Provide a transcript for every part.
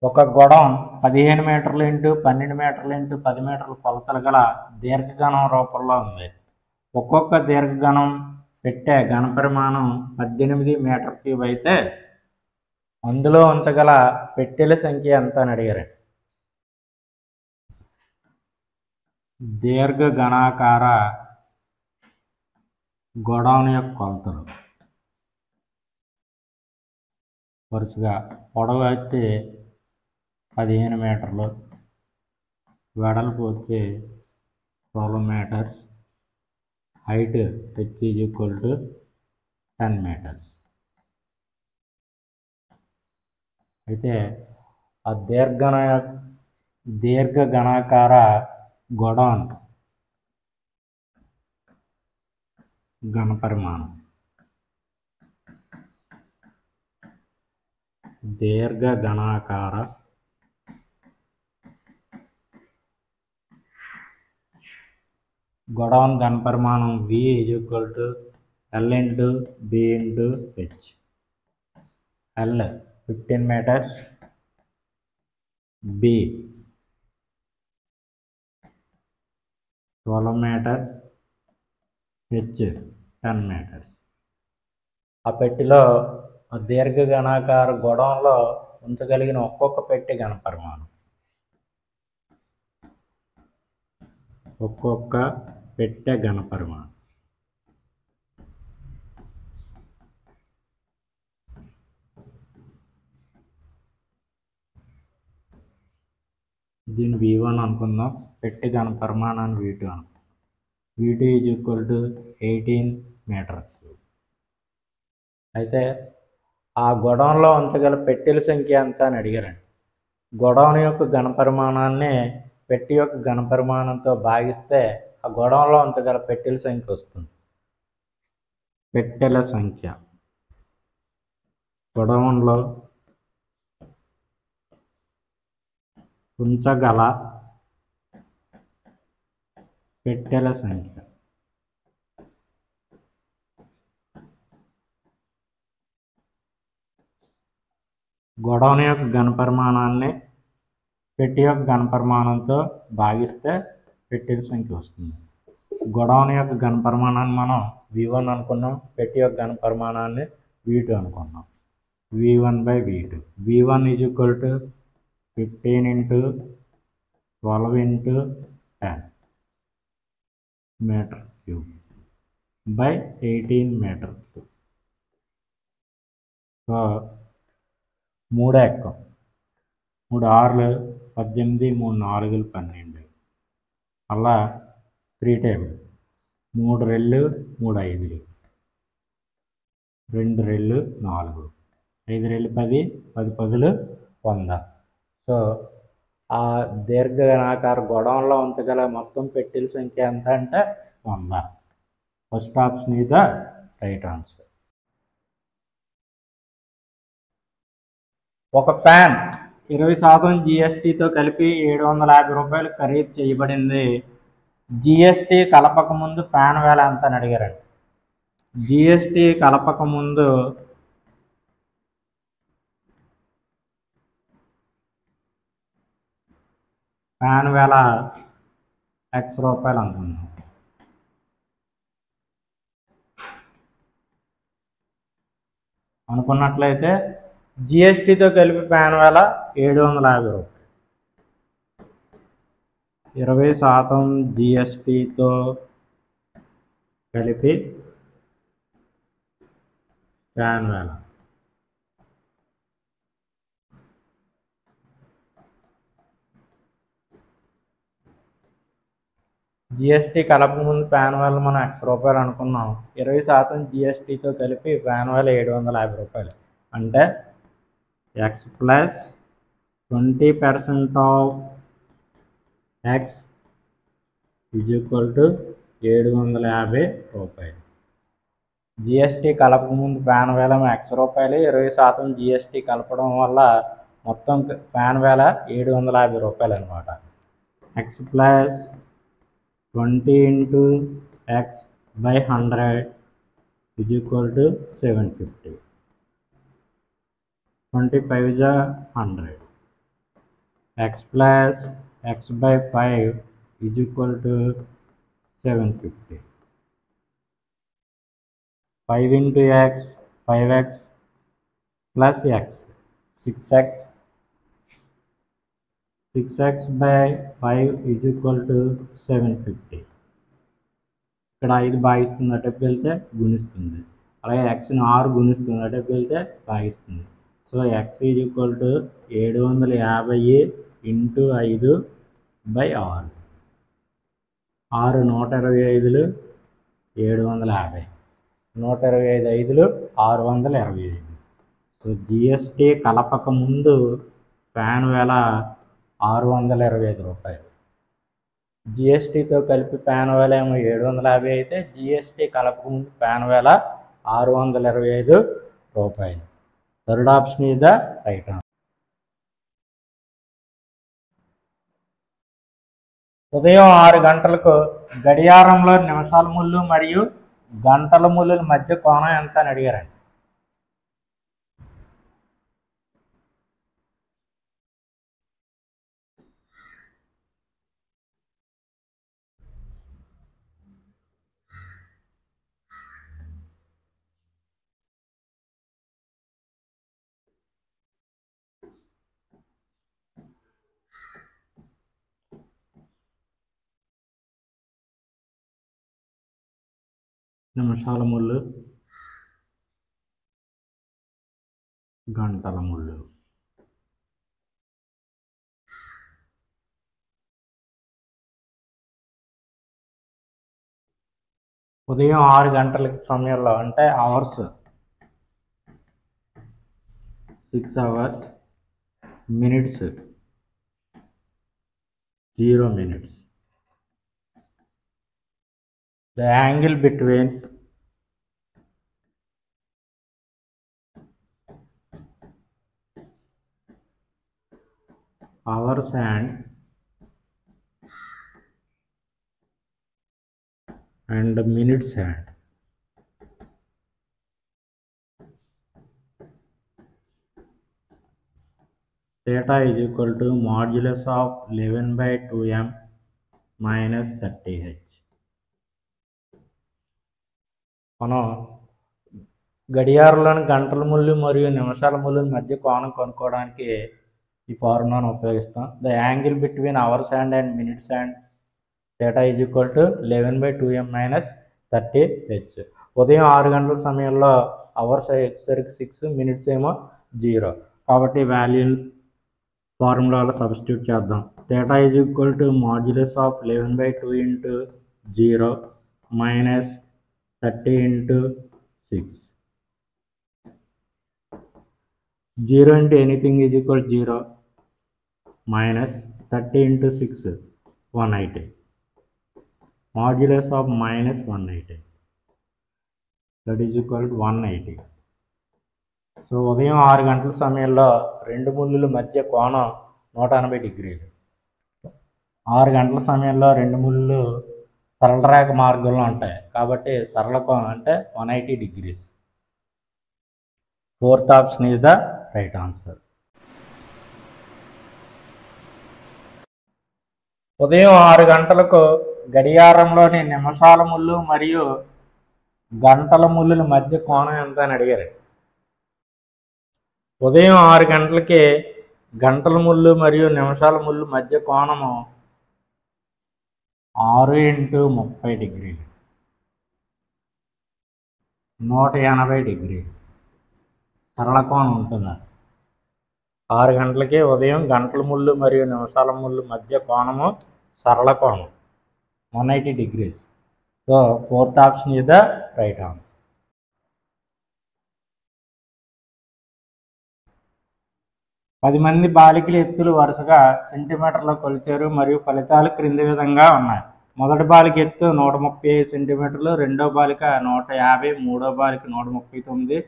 ఒక గొడౌన్ 15 మీటర్లు ఇంటూ 12 మీటర్లు ఇంటూ 10 మీటర్ల కొలతలు గల దీర్ఘగణం రూపంలో ఉంది. ఒక్కొక్క దీర్ఘగణం పెట్టే ఘనపరిమాణం 18 మీటర్ క్యూబ్ అయితే అందులో ఉంచగల పెట్టెల సంఖ్య ఎంత అని అడిగారండి. దీర్ఘగణాకార గొడౌన్ యొక్క కొలతలు వరుసగా పొడవు అయితే 15 మీటర్లు, వెడల్పు వచ్చి 12 మీటర్స్, హైట్ h = 10 మీటర్స్. అయితే ఆ దీర్ఘగణాకార గొడౌన్ ఘనపరిమాణం దీర్ఘగణాకార గొడౌన్ ఘనపరిమాణం V = L × B × H. L 15 metres, B 12 metres, H 10 metres. ఆ పెట్టెలో దీర్ఘగణాకార గొడౌన్లో ఉంచగలిగిన ఒక్కొక్క పెట్టె ఘనపరిమాణం. ఒక్కొక్క పెట్టె ఘనపరిమాణం. దీన్ని V1 అనుకుందాం, పెట్టె ఘనపరిమాణాన్ని V2 అనుకుందాం. V2 = 18 metre cube. అయితే ఆ గొడౌన్లో ఉంచగల పెట్టెల సంఖ్య ఎంత అని అడిగారండి. గొడౌన్ యొక్క ఘనపరిమాణాన్ని పెట్టె యొక్క ఘనపరిమాణంతో భాగిస్తే ఆ గొడౌన్లో ఉంచగల పెట్టెల సంఖ్య వస్తుంది. పెట్టెల సంఖ్య గొడౌన్లో ఉంచగల పెట్టెల సంఖ్య. గొడౌన్ యొక్క ఘనపరిమాణాన్ని పెట్టె యొక్క ఘనపరిమాణంతో భాగిస్తే పెట్టెల సంఖ్య వస్తుంది. గొడౌన్ యొక్క ఘనపరిమాణాన్ని మనం V1 అనుకున్నాం, పెట్టె యొక్క ఘనపరిమాణాన్ని V2 అనుకున్నాం. V1/V2. V1 = 15 × 12 × 10 metre cube by 18 metre cube. So 3 ఎక్కం, 3 6 18, 3 4 12, అలా 3 టేబుల్, 3 రెళ్ళు 3 5, 2 రెళ్ళు 4, 5 రెళ్ళు 10, 10 10 100. సో ఆ దీర్ఘగణాకార గొడౌన్లో ఉంచగల మొత్తం పెట్టెల సంఖ్య ఎంత అంటే 100. First option is the right answer. ఒక ఫ్యాన్ 20% GSTతో కలిపి 750 రూపాయలు ఖరీదు చేయబడింది. GST కలపక ముందు ఫ్యాన్ వేల ఎంత అని అడిగారండి. GST కలపక ముందు ఫ్యాన్ వేల X రూపాయలు అనుకున్నాం. అనుకున్నట్లయితే GSTతో కలిపి ఫ్యాన్ వేల 750 రూపాయలు. 20% GSTతో కలిపి ఫ్యాన్ వేల GST కలపక ముందు ఫ్యాన్ వేల మనం X రూపాయలు అనుకున్నాం. 20% GSTతో కలిపి ఫ్యాన్ వేల 750 రూపాయలు. అంటే X + 20% ఆఫ్ X = 750 రూపాయలు. GST కలపక ముందు ఫ్యాన్ వేల X రూపాయలు, 20% GST కలపడం వల్ల మొత్తం ఫ్యాన్ వేల 750 రూపాయలు అనమాట. X + 20 × X / 100 = 750. 25 × 100 x plus x by 5 is equal to 750. 5 into x, 5x plus x, 6x. 6x by 5 is equal to 750. ఇక్కడ 5 భాగిస్తుంది అటువైపు వెళ్తే గుణిస్తుంది, అలాగే xని 6 గుణిస్తుంది అటువైపు వెళ్తే భాగిస్తుంది. So x is equal to 750 into 5 by 6. 6 125లు 750, 125 5లు 625. సో జిఎస్టీ కలపక ముందు ఫ్యాన్ వేల 625 రూపాయలు. జిఎస్టీతో కలిపి ఫ్యాన్ వేల ఏమో 750 అయితే జిఎస్టీ కలపక ముందు ఫ్యాన్ వేల 625 రూపాయలు. Third option is the right answer. ఉదయం 6 గంటలకు గడియారంలో నిమిషాల ముళ్ళు మరియు గంటల ముళ్ళుల మధ్య కోణం ఎంత అని అడిగారండి. నిమిషాల ముళ్ళు, గంటల ముళ్ళు. ఉదయం 6 గంటల సమయంలో అంటే hours 6 hours, minutes 0 minutes. The angle between hours and minutes hand. Theta is equal to modulus of 11/2m minus 30h. మనం గడియారంలోని గంటల ముళ్ళు మరియు నిమిషాల ముళ్ళ మధ్య కోణం కనుక్కోవడానికి ఈ ఫార్ములాను ఉపయోగిస్తాం. The angle between hours hand and minutes hand theta is equal to 11/2m minus 30h. ఉదయం 6 గంటల సమయంలో అవర్స్ వచ్చేసరికి 6, మినిట్స్ ఏమో 0. కాబట్టి వాల్యూ ఫార్ములాలో సబ్స్టిట్యూట్ చేద్దాం. Theta is equal to modulus of 11/2 into 0 minus 30 into 6. 0 into anything is equal to 0 minus 30 into 6 180. Modulus of minus 180, that is equal to 180. So ఉదయం 6 గంటల సమయంలో రెండు ముళ్ళుల మధ్య కోణం 180 degrees. 6 గంటల సమయంలో రెండు ముళ్ళు సరళ రేఖ మార్గంలో ఉంటాయి కాబట్టి సరళ కోణం అంటే 180 degrees. Fourth option is the right answer. ఉదయం 6 గంటలకు గడియారంలోని నిమిషాల ముళ్ళు మరియు గంటల ముళ్ళుల మధ్య కోణం ఎంత అని అడిగారు. ఉదయం 6 గంటలకి గంటల ముళ్ళు మరియు నిమిషాల ముళ్ళు మధ్య కోణము 6 into 30 degrees, 180 degrees సరళ కోణం ఉంటుంది. 6 గంటలకి ఉదయం గంటల ముళ్ళు మరియు నిమిషాల ముళ్ళు మధ్య కోణము సరళ కోణం 180 degrees. So fourth option is the right answer. పది మంది బాలికల ఎత్తులు వరుసగా సెంటీమీటర్లో కొలిచారు మరియు ఫలితాలు క్రింది విధంగా ఉన్నాయి. మొదటి బాలిక ఎత్తు 135 సెంటీమీటర్లు, రెండో బాలిక 150, మూడో బాలిక 139,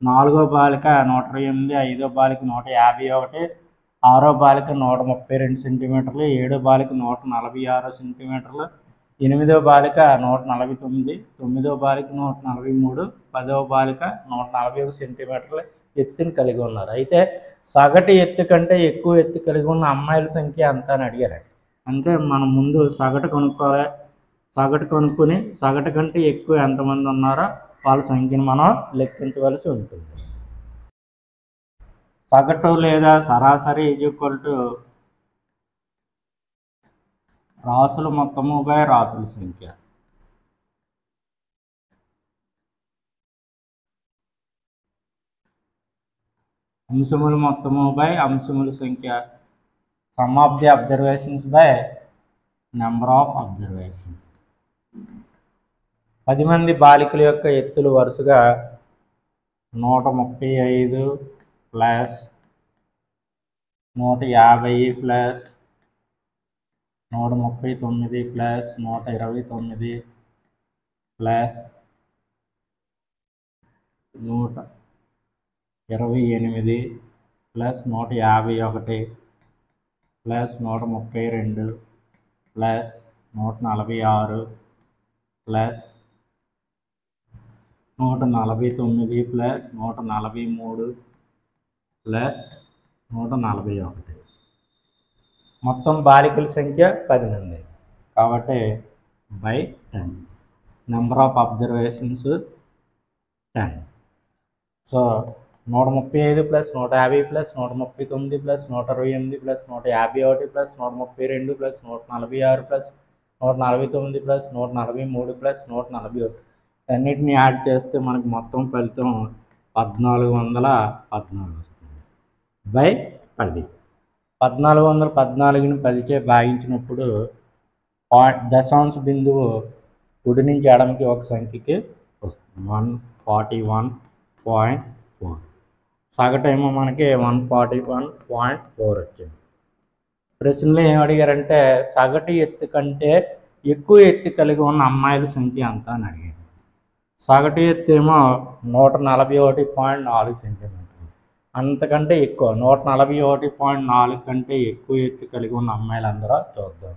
నాలుగో బాలిక 128, ఐదో బాలిక 151, ఆరో బాలిక 132 సెంటీమీటర్లు, ఏడో బాలిక 146 సెంటీమీటర్లు, ఎనిమిదో బాలిక 149, తొమ్మిదో బాలిక 143, 10వ బాలిక 141 సెంటీమీటర్లు, ఎత్తుని కలిగి ఉన్నారు. అయితే సగటు ఎత్తు కంటే ఎక్కువ ఎత్తు కలిగి ఉన్న అమ్మాయిల సంఖ్య ఎంత అని అడిగారు. అంటే మనం ముందు సగటు కనుక్కోవాలి. సగటు కనుక్కొని సగటు కంటే ఎక్కువ ఎంతమంది ఉన్నారో వాళ్ళ సంఖ్యను మనం లెక్కించవలసి ఉంటుంది. సగటు లేదా సరాసరి = రాసుల మొత్తము బై రాసుల సంఖ్య. అంశముల మొత్తము బై అంశముల సంఖ్య. Some of the observations by number of observations. 10 మంది బాలికల యొక్క ఎత్తులు వరుసగా 135 plus 150 plus 139 plus 129 plus 128 plus 151 plus 132 plus 146 plus 149 plus 143 plus 141. మొత్తం బాలికల సంఖ్య 10 మంది కాబట్టి by 10. Number of observations 10. So 135 plus 150 plus 139 plus 128 plus 151 plus 132 plus 146 plus 149 plus 143 plus 141 అన్నిటిని యాడ్ చేస్తే మనకు మొత్తం ఫలితం 1414 వస్తుంది బై 10. 1414ని 10చే భాగించినప్పుడు దశాంశ బిందువు కుడి నుంచి ఎడమకి ఒక సంఖ్యకి వస్తుంది. 141.4. సగటేమో మనకి 141.4 వచ్చింది. ప్రశ్నలో ఏం అడిగారంటే సగటు ఎత్తు కంటే ఎక్కువ ఎత్తు కలిగి ఉన్న అమ్మాయిల సంఖ్య ఎంత అని అడిగారు. సగటు ఎత్తు ఏమో 141.4 సెంటీమీటర్లు. అంతకంటే ఎక్కువ 141.4 కంటే ఎక్కువ ఎత్తు కలిగి ఉన్న అమ్మాయిలు అందరూ చూద్దాం.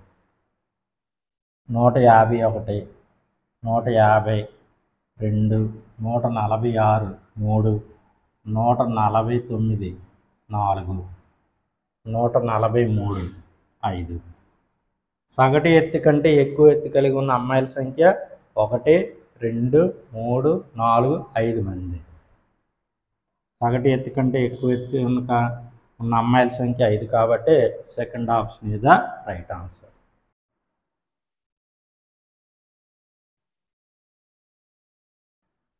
151, 150, 2, 146, 3, 149, 4, 143, 5. సగటు ఎత్తు కంటే ఎక్కువ ఎత్తు కలిగి ఉన్న అమ్మాయిల సంఖ్య 1, 2, 3, 4, 5 మంది. సగటు ఎత్తు కంటే ఎక్కువ ఎత్తు ఉన్న అమ్మాయిల సంఖ్య 5 కాబట్టి second option is the right answer.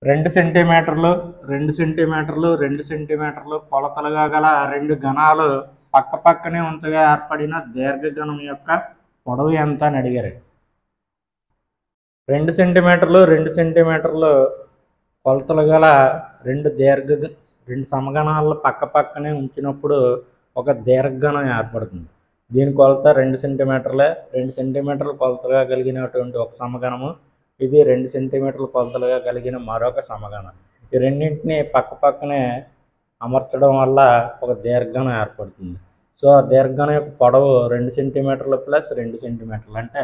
రెండు సెంటీమీటర్లు కొలతలుగా గల రెండు ఘనాలు పక్క పక్కనే ఉంచగా ఏర్పడిన దీర్ఘఘనం యొక్క పొడవు ఎంత అని అడిగారు. 2 సెంటీమీటర్లు కొలతలు గల రెండు సమఘనాలు పక్క పక్కనే ఉంచినప్పుడు ఒక దీర్ఘఘనం ఏర్పడుతుంది. దీని కొలత 2 సెంటీమీటర్లే. 2 సెంటీమీటర్ల కొలతలుగా కలిగినటువంటి ఒక సమఘనము, ఇది 2 సెంటీమీటర్ల కొలతలుగా కలిగిన మరొక సమఘనం. ఈ రెండింటిని పక్క పక్కనే అమర్చడం వల్ల ఒక దీర్ఘఘనం ఏర్పడుతుంది. సో ఆ దీర్ఘఘనం యొక్క పొడవు 2 సెంటీమీటర్లు ప్లస్ 2 సెంటీమీటర్లు అంటే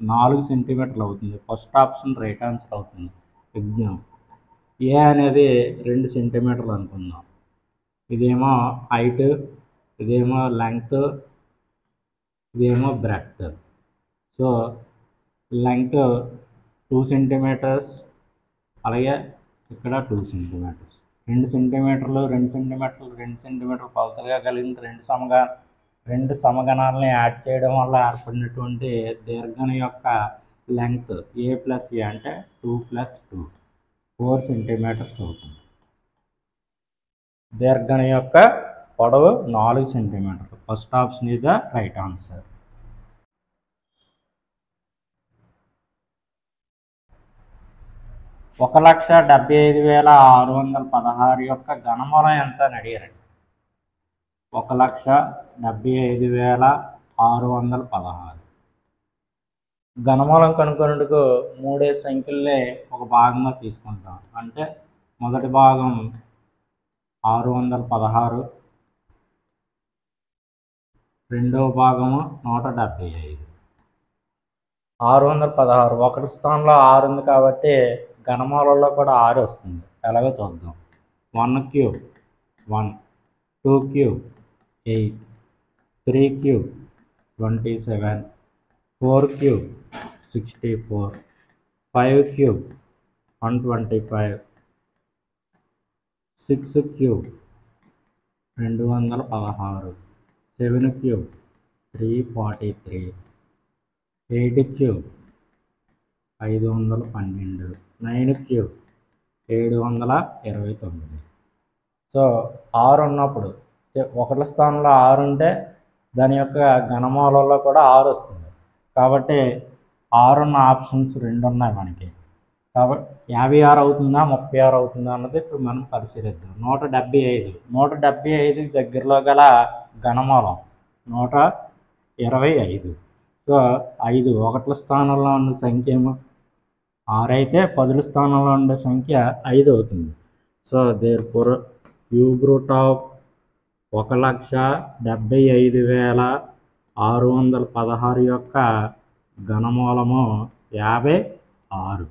4 సెంటీమీటర్లు అవుతుంది. ఫస్ట్ ఆప్షన్ రైట్ ఆన్సర్ అవుతుంది. ఎగ్జామ్ ఏ అనేది 2 సెంటీమీటర్లు అనుకుందాం. ఇదేమో హైట్, ఇదేమో లెంగ్త్, ఇదేమో బ్రెడ్త్. సో లెంగ్త్ 2 సెంటీమీటర్స్, అలాగే ఇక్కడ 2 సెంటీమీటర్స్. 2 సెంటీమీటర్లు కొలతలుగా కలిగిన రెండు సమఘనాలని యాడ్ చేయడం వల్ల ఏర్పడినటువంటి దీర్ఘం యొక్క లెంగ్త్ a ప్లస్ a అంటే 2 ప్లస్ 2 4 సెంటీమీటర్స్ అవుతుంది. దీర్ఘం యొక్క పొడవు 4 సెంటీమీటర్లు. First option is the right answer. ఒక 1,75,616 యొక్క ఘనమూలం ఎంత అని అడిగారండి. 1,75,616 ఘనమూలం కనుగొనేందుకు 3 సంఖ్యలనే ఒక భాగంగా తీసుకుంటాం. అంటే మొదటి భాగం 616, రెండవ భాగము 175. 616 ఒకటి స్థానంలో 6 ఉంది కాబట్టి ఘనమూలంలో కూడా 6 వస్తుంది. ఎలాగో చూద్దాం. 1³ 1, 2 cube 8, 3 cube 27, 4 cube 64, 5 cube 125, 6 cube 216, 7 cube 343, 8 cube 512, 9 cube 729. So 6 ఉన్నప్పుడు ఒకటి స్థానంలో 6 ఉంటే దాని యొక్క ఘనమూలంలో కూడా 6 వస్తుంది. కాబట్టి 6 ఉన్న ఆప్షన్స్ 2 ఉన్నాయి మనకి. కాబట్టి 56 అవుతుందా 36 అవుతుందా అన్నది ఇప్పుడు మనం పరిశీలిద్దాం. 175, 175 దగ్గరలో గల ఘనమూలం 125. సో 5 ఒకట్ల స్థానంలో ఉన్న సంఖ్య ఏమో 6 అయితే 10ల స్థానంలో ఉండే సంఖ్య 5 అవుతుంది. So therefore cube root of 1,75,616 యొక్క ఘనమూలము 56.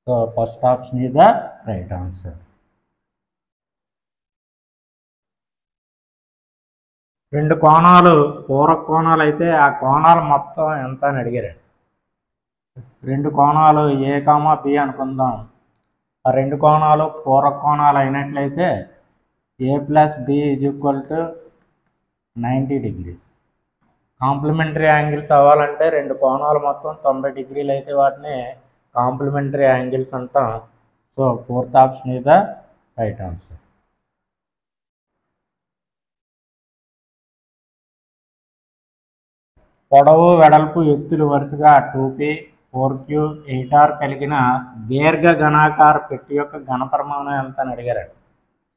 So first option is the right answer. రెండు కోణాలు పూరక కోణాలు అయితే ఆ కోణాలు మొత్తం ఎంత అని అడిగారు. రెండు కోణాలు ఏ కామా బి అనుకుందాం. ఆ రెండు కోణాలు పూరక కోణాలు అయినట్లయితే A plus B is equal to 90 degrees. Complementary angles అవ్వాలంటే రెండు కోణాలు మొత్తం 90 degrees అయితే వాటిని కాంప్లిమెంటరీ యాంగిల్స్ అంటాం. So fourth option is the right answer. పొడవు వెడల్పు ఎత్తులు వరుసగా 2p, 4q, 8r కలిగిన దీర్ఘ ఘనాకార పెట్టి యొక్క ఘనపరిమాణం ఎంత అని అడిగారు.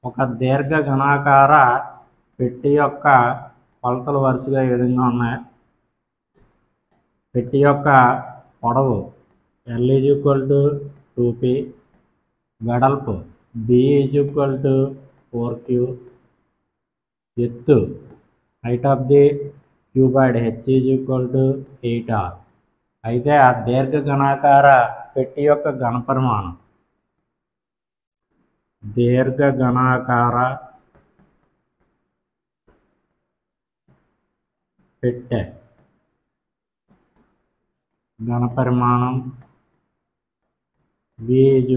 ఒక దీర్ఘ ఘనాకార పెట్టి యొక్క కొలతలు వరుసగా ఈ విధంగా ఉన్నాయి. పెట్టి యొక్క పొడవు L = 2p, వెడల్పు B = 4q, ఎత్తు height of the cuboid H = 8r. అయితే ఆ దీర్ఘ ఘనాకార పెట్టి యొక్క ఘనపరిమాణం దీర్ఘ ఘనాకార పెట్టె ఘనపరిమాణం V =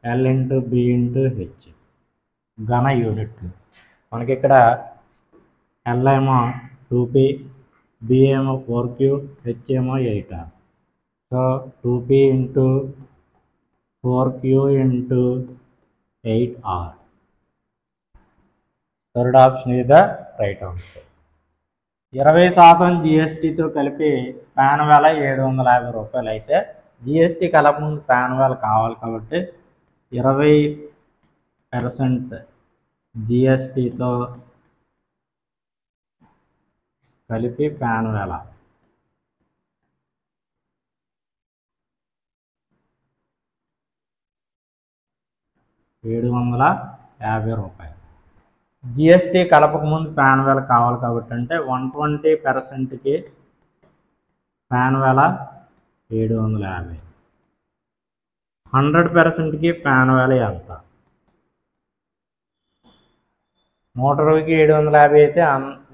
L × B × H. ఘన యూనిట్లు మనకి ఇక్కడ L ఏమో 2p, B ఏమో 4q, H ఏమో 8r. So 2p × 4q × 8r. Third option is the right answer. 20% GSTతో కలిపి ప్యాన్ వేల 750 రూపాయలు అయితే GST కలపముందు ప్యాన్ వేల కావాలి కాబట్టి 20% GSTతో కలిపి ప్యాన్ వేల 750 రూపాయలు. GST కలపక ముందు ప్యాన్ వేల కావాలి కాబట్టి అంటే 120%కి ప్యాన్ వేల 750, 100%కి ప్యాన్ వేల ఎంత? 120కి 750 అయితే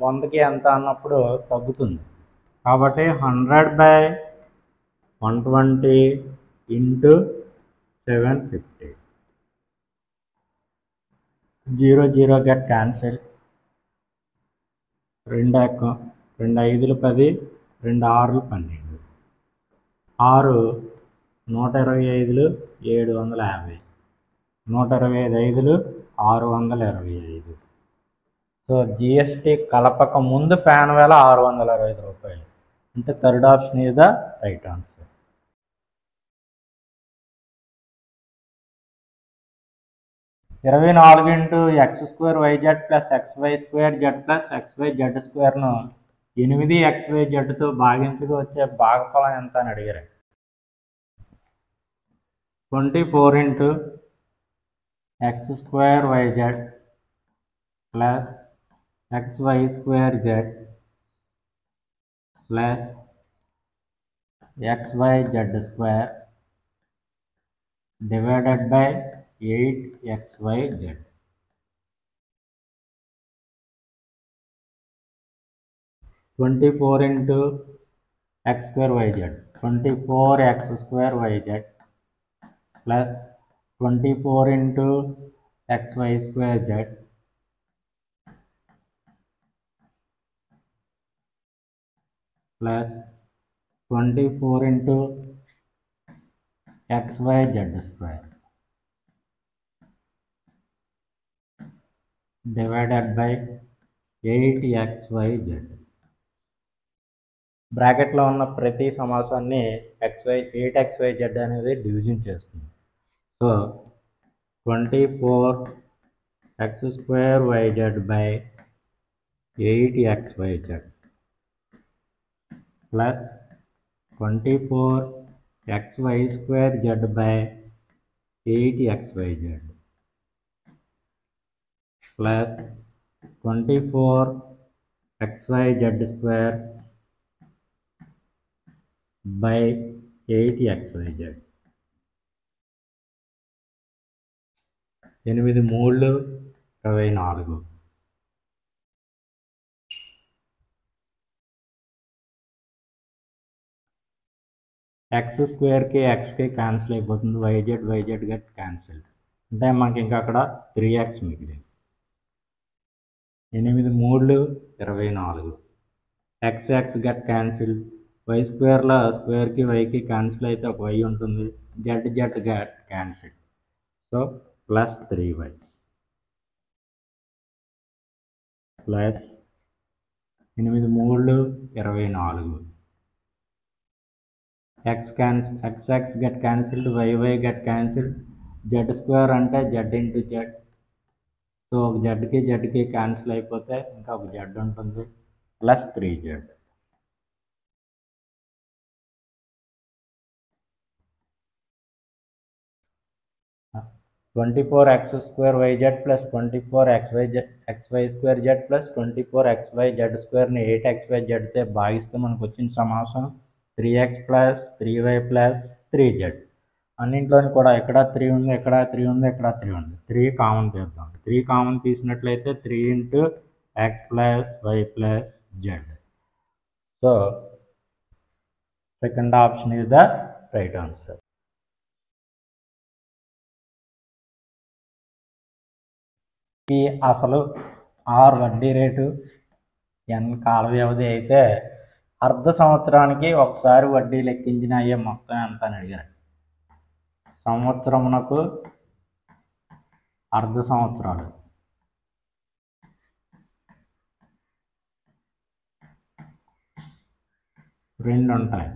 100కి ఎంత అన్నప్పుడు తగ్గుతుంది. కాబట్టి 100/120 × 750. 0 0 గెట్ క్యాన్సిల్. 2 5లు 10, 2 6లు 12, 6 125లు 750, 125 5లు 625. సో GST కలపక ముందు ప్యాన్ వేల 625 రూపాయలు. అంటే third option is the right answer. 24 × x² YZ + xy² Z + xyz² 8xyzతో భాగించగా వచ్చే భాగఫలం ఎంత అని అడిగారు. 24 × x² YZ + xy² Z + xyz² / 8xyz. 24 into x square yz, 24x square yz plus 24 into xy square z plus 24 into xyz square divided by 8xyz. బ్రాకెట్లో ఉన్న ప్రతి సమాసాన్ని xy 8xyz అనేది division చేస్తుంది. So 24x square yz by 8xyz plus 24xy square z by 8xyz plus 24xyz square by 8xyz. 8 3 24. X స్క్వేర్కి ఎక్స్కి cancel అయిపోతుంది, YZ get cancel అంటే మనకి ఇంకా అక్కడ 3x మిగిలింది. 8 3 24. ఎక్స్ గెట్ క్యాన్సిల్, వై స్క్వేర్లో స్క్వేర్కి వైకి క్యాన్సిల్ అయితే ఒక వై ఉంటుంది, Z get cancel. So plus 3y plus 8 3 24. x get cancelled, Y get cancelled, Z square అంటే జెడ్ ఇంటూ జెడ్. సో ఒక జెడ్కి క్యాన్సిల్ అయిపోతే ఇంకా ఒక జెడ్ ఉంటుంది, plus 3z. (24 x square yz plus 24 xy square z plus 24 xyz square ని 8xyz తో భాగిస్తే మనకు వచ్చిన సమాసం 3x plus 3y plus 3z. అన్నింట్లోని కూడా ఎక్కడ 3 ఉంది, ఎక్కడ 3 ఉంది, ఎక్కడ 3 ఉంది. 3 కామన్ తీద్దాం. 3 కామన్ తీసినట్లయితే 3 into x plus y plus z. So second option is the right answer. ఈ అసలు ఆర్ వడ్డీ రేటు ఎన్ కాల వ్యవధి అయితే అర్ధ సంవత్సరానికి ఒకసారి వడ్డీ లెక్కించిన అయ్యే మొత్తం ఎంత అని అడిగారు. సంవత్సరమునకు అర్ధ సంవత్సరాలు రెండు ఉంటాయి.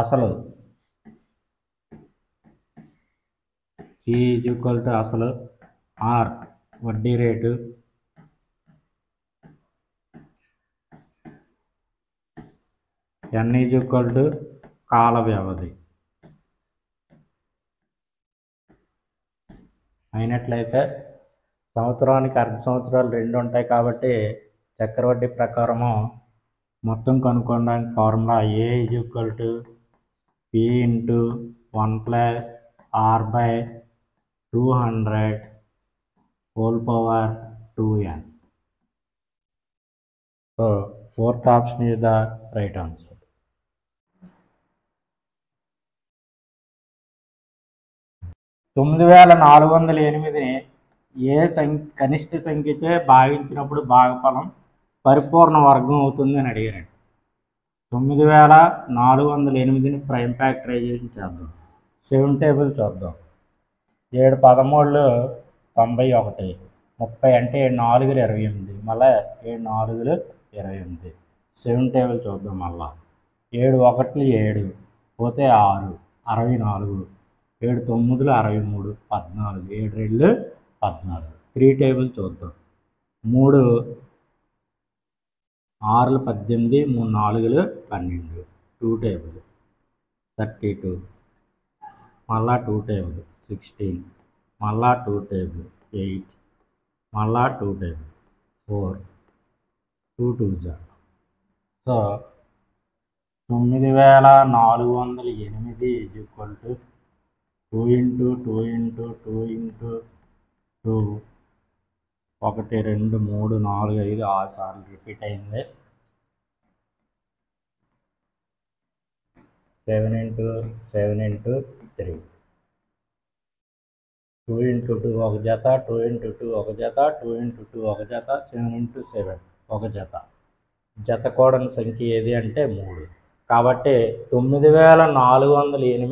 అసలు ఈజ్ ఈక్వల్ టు అసలు ఆర్ వడ్డీ రేటు ఎన్ ఈజ్ ఈక్వల్ టు కాల వ్యవధి అయినట్లయితే సంవత్సరానికి అర్ధ సంవత్సరాలు రెండు ఉంటాయి కాబట్టి చక్రవడ్డీ ప్రకారము మొత్తం కనుక్కోవడానికి formula A is equal to P into 1 plus R by 200 whole power 2n. So fourth option is the right answer. తొమ్మిది 9408ని ఏ కనిష్ట సంఖ్యచే భాగించినప్పుడు భాగఫలం పరిపూర్ణ వర్గం అవుతుంది అని అడిగారండి. 9408ని ప్రైమ్ ఫ్యాక్టరైజేషన్ చేద్దాం. 7 టేబుల్ చూద్దాం. 7 13 91, 30 అంటే 7 4 28, మళ్ళీ 7 4 28. 7 టేబుల్ చూద్దాం. మళ్ళా 7 1 7 పోతే 6 64, 7 9 63, 14, 7 2 14. 3 టేబుల్ చూద్దాం. 3 6 18, 3 4 12. 2 టేబుల్ 32, మళ్ళా 2 టేబుల్ 16, మళ్ళా 2 టేబుల్ 8, మళ్ళా 2 టేబుల్ 4, 2 2 జా. So 9408 is equal to 2 into 2 into 2 into 2 1 2 3 4 5 6 సార్లు రిపీట్ అయింది. 7 into 7 into 3 2 into 2 ఒక జత, 2 into 2 ఒక జత, 2 into 2 ఒక జత, 7 into 7 ఒక జత. జత కూడని సంఖ్య ఏది అంటే 3. కాబట్టి 9408ని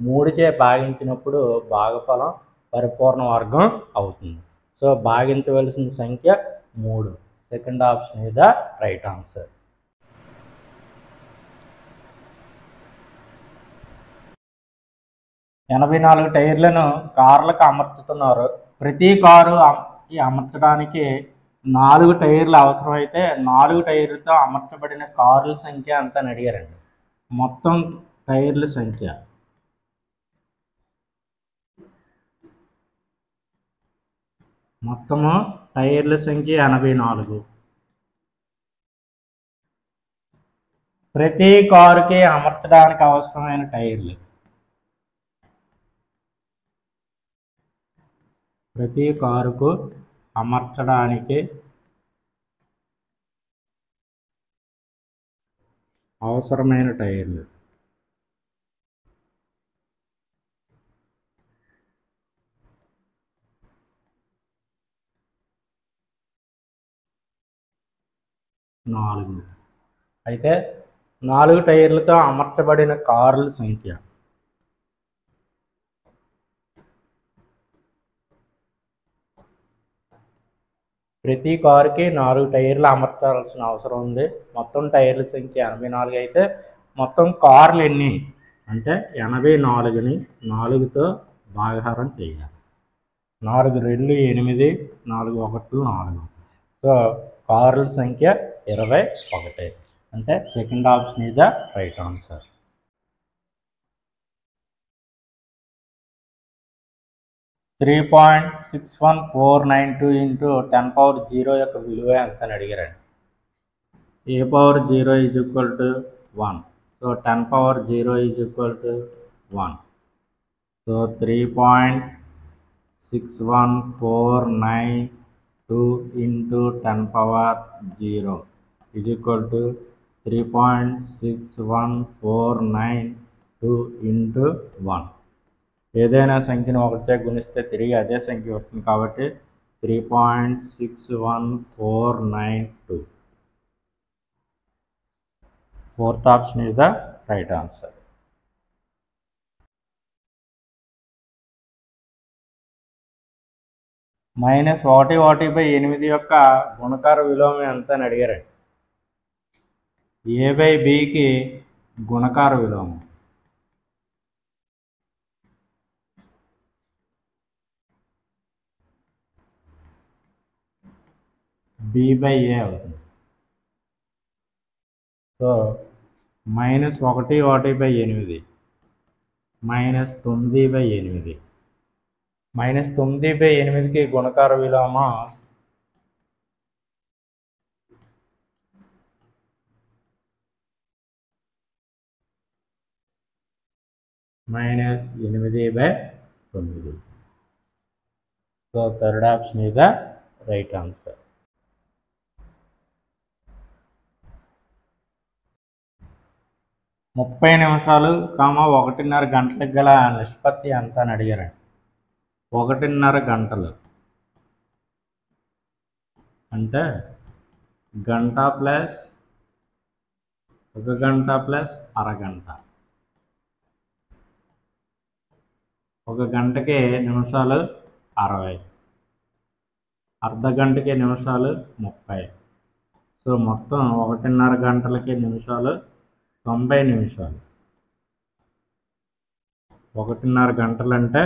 3చే భాగించినప్పుడు భాగఫలం పరిపూర్ణ వర్గం అవుతుంది. సో భాగించవలసిన సంఖ్య 3. Second option is the right answer. 84 టైర్లను కార్లకు అమర్చుతున్నారు. ప్రతి కారు అమర్చడానికి 4 టైర్లు అవసరమైతే 4 టైర్లతో అమర్చబడిన కార్ల సంఖ్య ఎంత అని అడిగారండి. మొత్తం టైర్ల సంఖ్య మొత్తము టైర్ల సంఖ్య 84. ప్రతి కారుకి అమర్చడానికి అవసరమైన టైర్లు ప్రతి కారుకు అమర్చడానికి అవసరమైన టైర్లు 4. అయితే 4 టైర్లతో అమర్చబడిన కార్ల సంఖ్య ప్రతి కారుకి 4 టైర్లు అమర్చాల్సిన అవసరం ఉంది. మొత్తం టైర్ల సంఖ్య 84 అయితే మొత్తం కార్లు ఎన్ని అంటే 84ని 4తో భాగహారం చేయాలి. 4 2 8, 4 1 4. సో కార్ల సంఖ్య 21. అంటే second option is the right answer. 3.61492 into 10 power 0 యొక్క విలువ ఎంత అని అడిగారండి. a power 0 is equal to 1. So 10 power 0 is equal to 1. So 3.61492 into 10 power 0 is equal to 3.6149 into 1. ఏదైనా సంఖ్యను 1చే గుణిస్తే తిరిగి అదే సంఖ్య వస్తుంది కాబట్టి 3.6149. Fourth option is the right answer. -1/8 యొక్క గుణకార విలోమం ఎంత అని అడిగారండి. a/bకి గుణకార విలోమం b/a అవుతుంది. సో -1/8 -9/8 -9/8కి గుణకార విలోమం -8/9. So third option is the right answer. 30 నిమిషాలు, 1:30 గంటలకు గల నిష్పత్తి ఎంత అని అడిగారండి. 1:30 గంటలు అంటే గంట ప్లస్ 1 గంట ప్లస్ అరగంట. 1 గంటకి నిమిషాలు 60, అర్ధ గంటకి నిమిషాలు 30. సో మొత్తం 1:30 గంటలకి నిమిషాలు 90 నిమిషాలు. 1:30 గంటలు అంటే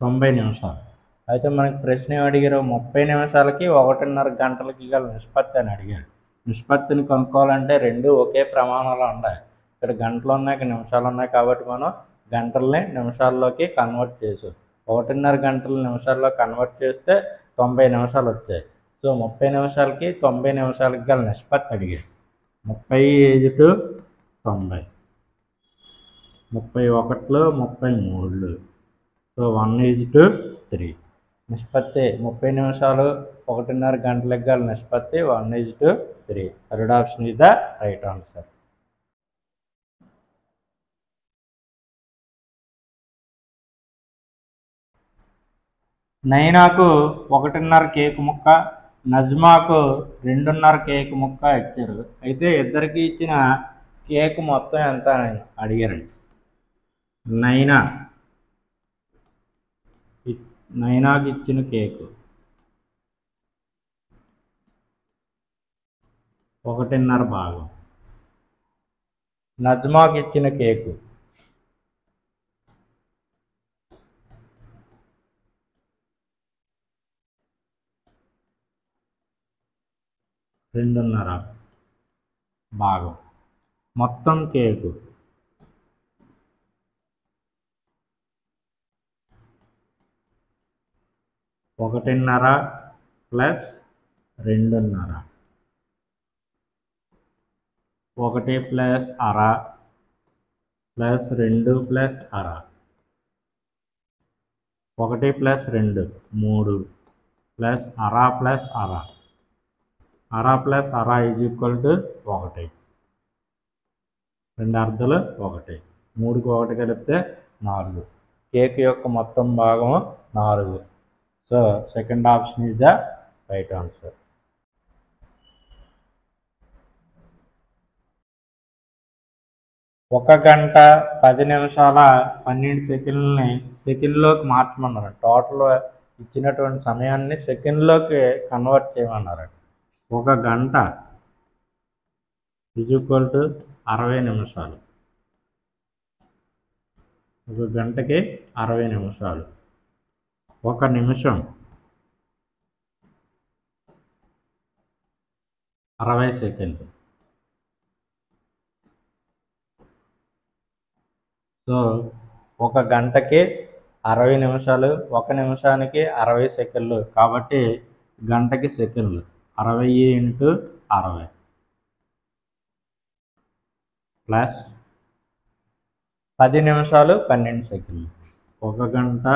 90 నిమిషాలు. అయితే మనకి ప్రశ్న ఏమి అడిగారు, 30 నిమిషాలకి 1:30 గంటలకి గల నిష్పత్తి అని అడిగారు. నిష్పత్తిని కనుక్కోవాలంటే రెండు ఒకే ప్రమాణాలు ఉన్నాయి. ఇక్కడ గంటలు ఉన్నాయి, ఇక్కడ నిమిషాలు ఉన్నాయి కాబట్టి మనం గంటల్ని నిమిషాల్లోకి కన్వర్ట్ చేసాం. 1:30 గంటలు నిమిషాల్లో కన్వర్ట్ చేస్తే 90 నిమిషాలు వచ్చాయి. సో 30 నిమిషాలకి 90 నిమిషాలకి గల నిష్పత్తి అడిగారు. 30:90, 31 33. సో 1:3 నిష్పత్తి 30 నిమిషాలు 1.5 గంటలకు గల నిష్పత్తి 1:3. Third option is the right answer. నైనాకు 1.5 కేక్ ముక్క, నజ్మాకు 2.5 కేక్ ముక్క ఇచ్చారు. అయితే ఇద్దరికి ఇచ్చిన కేక్ మొత్తం ఎంత అని అడిగారండి. నైనాకి ఇచ్చిన కేకు 1.5 భాగం, నజ్మాకి ఇచ్చిన కేకు 2.5 భాగం, మొత్తం కేకు 1.5 ప్లస్ 2.5, 1 ప్లస్ అర ప్లస్ 2 ప్లస్ అర, 1 ప్లస్ 2 3 ప్లస్ అర ప్లస్ అర, అర ప్లస్ అర ఈజ్ ఈక్వల్ టు 1. 2 అర్ధాలు 1, 3కి 1 కలిపితే 4. కేక్ యొక్క మొత్తం భాగం 4. So second option is the right answer. ఒక గంట 10 నిమిషాల 12 సెకండ్లని సెకండ్లోకి మార్చమన్నారు. టోటల్ ఇచ్చినటువంటి సమయాన్ని సెకండ్లోకి కన్వర్ట్ చేయమన్నారు. ఒక గంట ఈజ్ ఈక్వల్ టు 60 నిమిషాలు. ఒక గంటకి 60 నిమిషాలు. ఒక నిమిషం 60 సెకండ్లు. సో ఒక గంటకి 60 నిమిషాలు, ఒక నిమిషానికి 60 సెకండ్లు. కాబట్టి గంటకి సెకండ్లు 60 × 60 ప్లస్ 10 నిమిషాలు 12 సెకండ్లు. ఒక గంట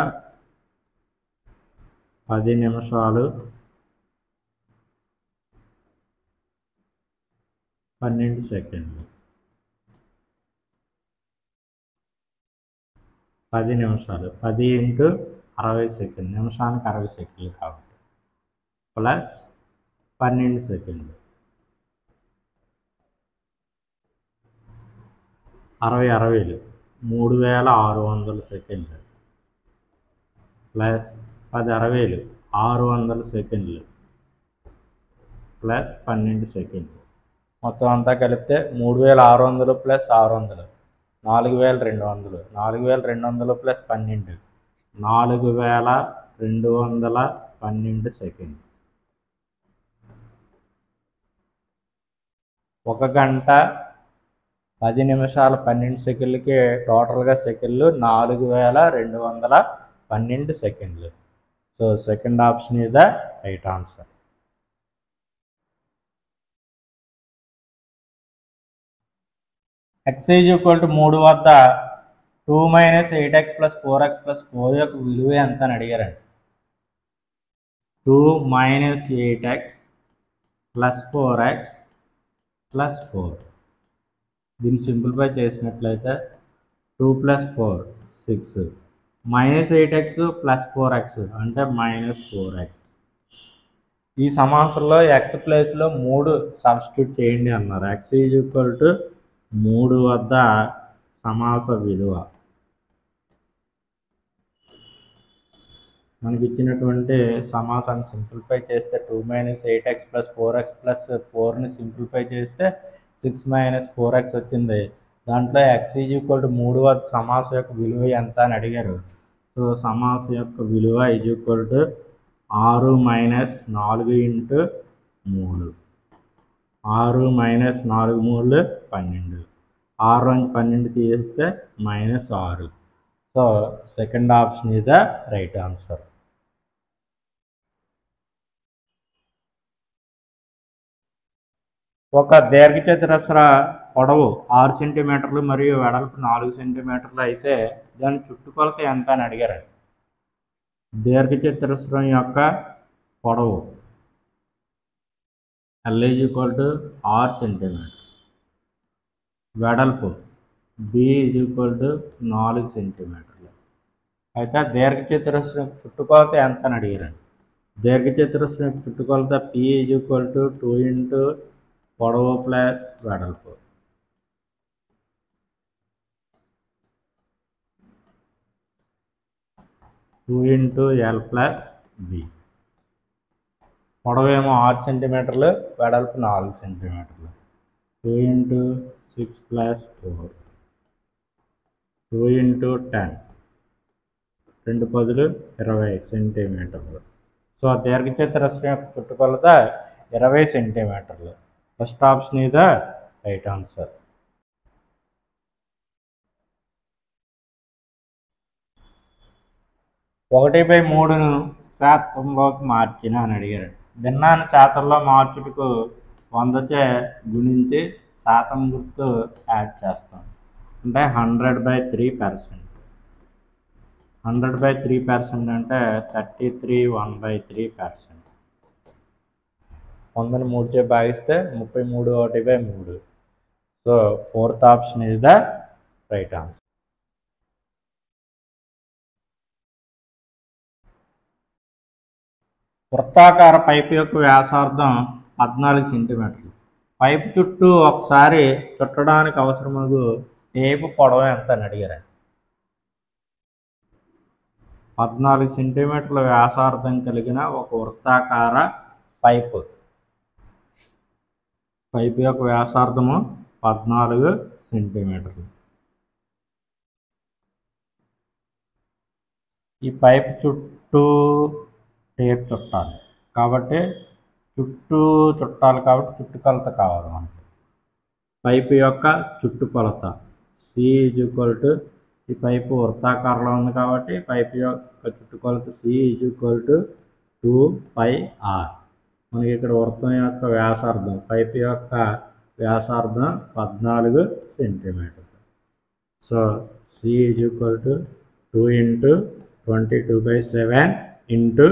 10 నిమిషాలు 12 సెకండ్లు. 10 నిమిషాలు 10 × 60 సెకండ్లు, నిమిషానికి 60 సెకండ్లు కాబట్టి ప్లస్ 12 సెకండ్లు. 60 3600 సెకండ్లు ప్లస్ 10 600 సెకండ్లు ప్లస్ 12 సెకండ్లు. మొత్తం అంతా కలిపితే 3600 ప్లస్ 600 4200, 4200 ప్లస్ 12 4212 సెకండ్లు. ఒక గంట 10 నిమిషాల 12 సెకండ్లకి టోటల్గా సెకండ్లు 4212 సెకండ్లు. So second option is the right answer. x is equal to 3 వద్ద 2 - 8x + 4x + 4 యొక్క విలువ ఎంత అని అడిగారండి. 2 - 8x + 4x + 4. దీన్ని సింప్లిఫై చేసినట్లయితే 2 + 4 6, -8x + 4x అంటే -4x. ఈ సమాసంలో x ప్లేస్లో 3 సబ్స్టిట్యూట్ చేయండి అన్నారు. x ఈజ్ ఈక్వల్ టు 3 వద్ద సమాస విలువ మనకి ఇచ్చినటువంటి సమాసాన్ని సింప్లిఫై చేస్తే 2 - 8x + 4x + 4ని సింప్లిఫై చేస్తే 6 - 4x వచ్చింది. దాంట్లో x ఈజ్ ఈక్వల్ టు 3 వద్ద సమాసం యొక్క విలువ ఎంత అని అడిగారు. సో సమాసం యొక్క విలువ ఈజ్ ఈక్వల్ టు 6 - 4 × 3, 6 - 4 3 12, 6 నుంచి 12 తీస్తే -6. So second option is the right answer. ఒక దీర్ఘచతురస్ర పొడవు 6 సెంటీమీటర్లు మరియు వెడల్పు 4 సెంటీమీటర్లు అయితే దాని చుట్టుకొలత ఎంత అని అడిగారు. దీర్ఘచతురస్రం యొక్క పొడవు L = 6 సెంటీమీటర్, వెడల్పు B = 4 సెంటీమీటర్లు. అయితే దీర్ఘచతురస్రం చుట్టుకొలత ఎంత అని అడిగారండి. దీర్ఘచతురస్రం చుట్టుకొలత P = 2 ఇంటూ పొడవు ప్లస్ వెడల్పు. Two into L plus B. పొడవేమో 6 సెంటీమీటర్లు, వెడల్పు 4 సెంటీమీటర్లు. 2 ఇంటూ 6 ప్లస్ 4, 2 ఇంటూ 10, 2 10 20 సెంటీమీటర్లు. సో దీర్ఘచతురస్రం యొక్క చుట్టుకొలత 20 సెంటీమీటర్లు. First option is the right answer. ఒకటి బై 3ను శాతంలోకి మార్చిన అని అడిగారు. భిన్నాన్ని శాతంలో మార్చుటకు 100చే గుణించి శాతం గుర్తు యాడ్ చేస్తాం. అంటే 100/3%. 100/3% అంటే 33 1/3%. 100ని 3చే భాగిస్తే 33 1/3. So fourth option is the right answer. వృత్తాకార పైపు యొక్క వ్యాసార్థం 14 సెంటీమీటర్లు. పైపు చుట్టూ ఒకసారి చుట్టడానికి అవసరమగు టేపు పొడవు ఎంత అని అడిగారండి. 14 సెంటీమీటర్ల వ్యాసార్థం కలిగిన ఒక వృత్తాకార పైపు యొక్క వ్యాసార్థము 14 సెంటీమీటర్లు. ఈ పైపు చుట్టూ టేప్ చుట్టాలి కాబట్టి చుట్టుకొలత కావాలి మనకి. పైపు యొక్క చుట్టుకొలత C = ఈ పైపు వృత్తాకారంలో ఉంది కాబట్టి పైపు యొక్క చుట్టుకొలత C = 2πr. మనకి ఇక్కడ వృత్తం యొక్క వ్యాసార్థం, పైపు యొక్క వ్యాసార్థం 14 సెంటీమీటర్లు. So C = 2 into 22/7 into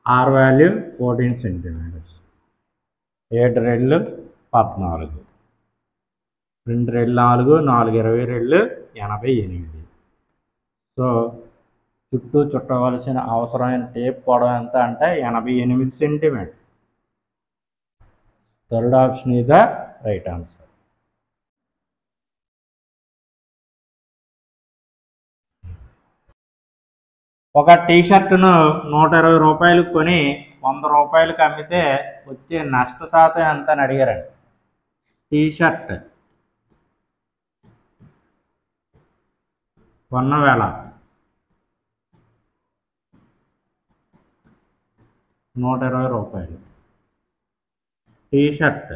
R value 14 centimetres. 7 రెళ్ళు 14, 2 రెళ్ళు 4, 4 20 రెళ్ళు 88. సో చుట్టూ చుట్టవలసిన అవసరమైన టేప్ పొడవు ఎంత అంటే 88 centimetre. Third option is the right answer. ఒక టీషర్టును 120 రూపాయలకు కొని 100 రూపాయలకు అమ్మితే వచ్చే నష్ట శాతం ఎంత అని అడిగారండి. టీషర్ట్ కొన్న వేళ 120 రూపాయలు. టీషర్ట్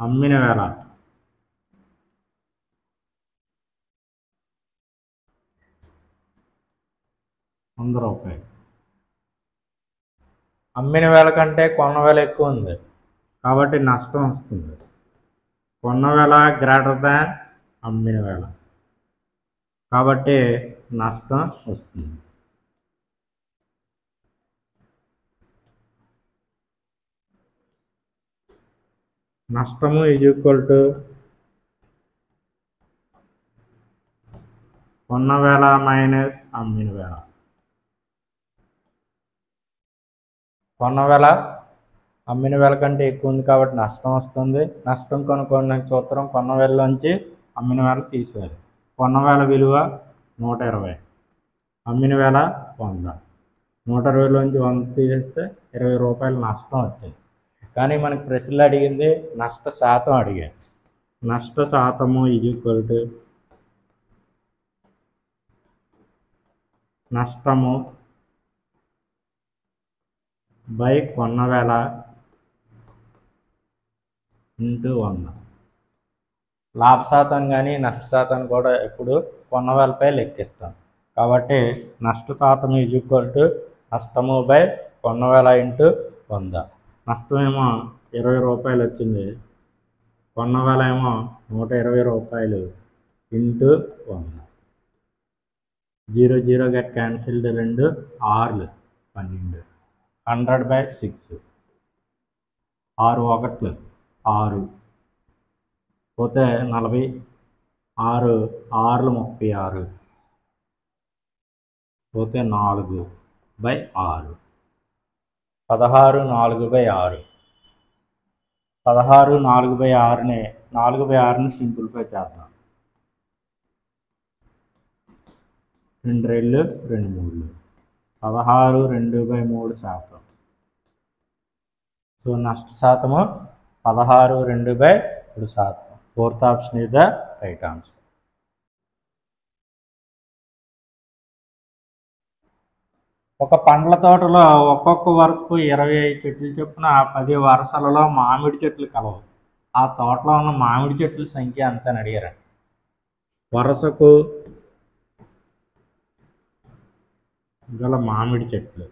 అమ్మిన వేళ 100 రూపాయలు. అమ్మిన వేళ కంటే కొన్న వేళ ఎక్కువ ఉంది కాబట్టి నష్టం వస్తుంది. కొన్న వేళ గ్రేటర్ దాన్ అమ్మిన వేళ కాబట్టి నష్టం వస్తుంది. నష్టము = కొన్న వేళ మైనస్ అమ్మిన వేళ. కొన్న వేళ అమ్మిన వేళ కంటే ఎక్కువ ఉంది కాబట్టి నష్టం వస్తుంది. నష్టం కనుక్కోవడానికి సూత్రం కొన్న వేళలోంచి అమ్మిన వేళ తీసివేయాలి. కొన్న వేళ విలువ 120, అమ్మిన వేళ 100. 120లోంచి 100 తీసేస్తే 20 రూపాయలు నష్టం వచ్చింది. కానీ మనకి ప్రశ్నలు అడిగింది నష్ట శాతం అడిగారు. నష్ట శాతము = నష్టము బై కొన్న వేళ ఇంటూ 100. లాభ శాతం కానీ నష్ట శాతం కూడా ఎప్పుడు కొన్న వేళపై లెక్కిస్తాం కాబట్టి నష్ట శాతం = నష్టము బై కొన్న వేళ ఇంటూ 100. నష్టమేమో 20 రూపాయలు వచ్చింది, కొన్న వేళ ఏమో 120 రూపాయలు ఇంటూ 100. 0 0 గెట్ క్యాన్సిల్డ్ 2 6 12 100/6 6 1 6 పోతే 40 6 6 36 పోతే 4/6 16 4/6 16 4/6ని 4/6ని సింప్లిఫై చేద్దాం 2 2 2 3 16 2/3 శాతం సో నష్ట శాతము 16 2/3 శాతం. Fourth option is the right answer. ఒక పండ్ల తోటలో ఒక్కొక్క వరుసకు 25 చెట్లు చొప్పున 10 వరుసలలో మామిడి చెట్లు కలవు. ఆ తోటలో ఉన్న మామిడి చెట్ల సంఖ్య ఎంత అని అడిగారండి. వరుసకు గల మామిడి చెట్లు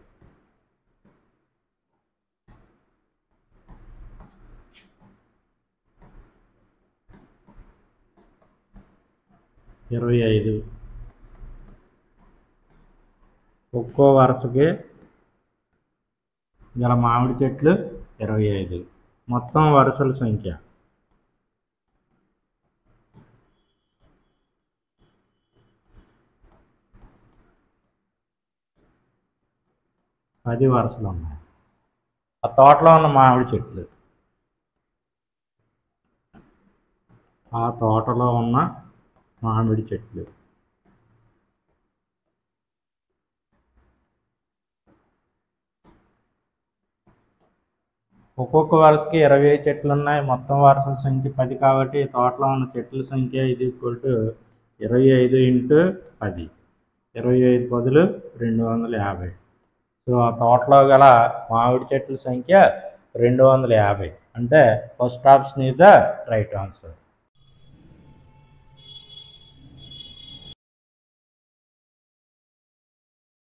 25. ఒక్కో వరుసకి గల మామిడి చెట్లు 25. మొత్తం వరుసల సంఖ్య 10 వరుసలు ఉన్నాయి. ఆ తోటలో ఉన్న మామిడి చెట్లు ఒక్కొక్క వరుసకి 25 చెట్లు ఉన్నాయి. మొత్తం వరుసల సంఖ్య 10 కాబట్టి తోటలో ఉన్న చెట్ల సంఖ్య ఇది ఈక్వల్ టు 25 × 10. 25 10 250. సో ఆ తోటలో గల మామిడి చెట్ల సంఖ్య 250. అంటే first option is the right answer.